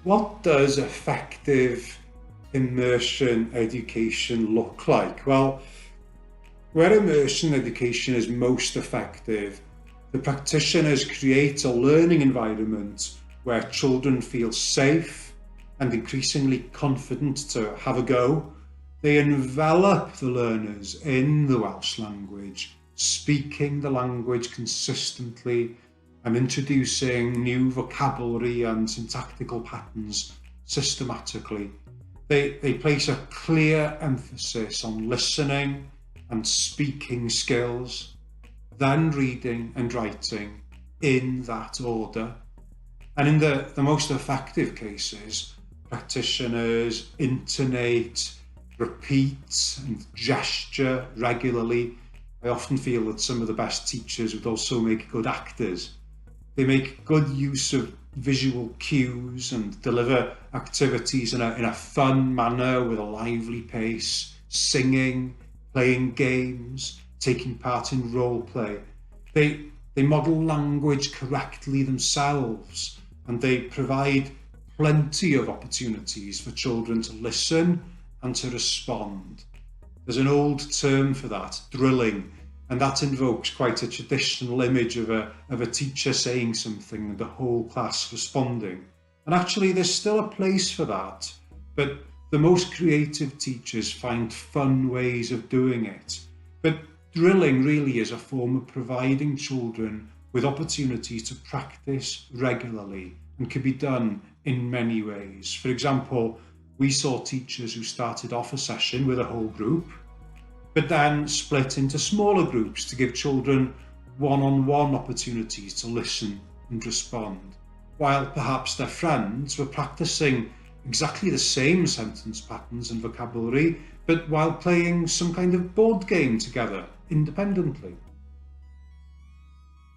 what does effective immersion education look like? Well, where immersion education is most effective, the practitioners create a learning environment where children feel safe and increasingly confident to have a go. They envelop the learners in the Welsh language, speaking the language consistently and introducing new vocabulary and syntactical patterns systematically. They place a clear emphasis on listening and speaking skills, then reading and writing in that order. And in the most effective cases, practitioners intonate, repeat and gesture regularly. I often feel that some of the best teachers would also make good actors. They make good use of visual cues and deliver activities in a fun manner with a lively pace, singing, playing games, taking part in role play. They model language correctly themselves, and they provide plenty of opportunities for children to listen and to respond. There's an old term for that, drilling, and that invokes quite a traditional image of a teacher saying something and the whole class responding. And actually there's still a place for that, but the most creative teachers find fun ways of doing it. But drilling really is a form of providing children with opportunities to practice regularly and can be done in many ways. For example, we saw teachers who started off a session with a whole group, but then split into smaller groups to give children one-on-one opportunities to listen and respond, while perhaps their friends were practicing exactly the same sentence patterns and vocabulary, but while playing some kind of board game together independently.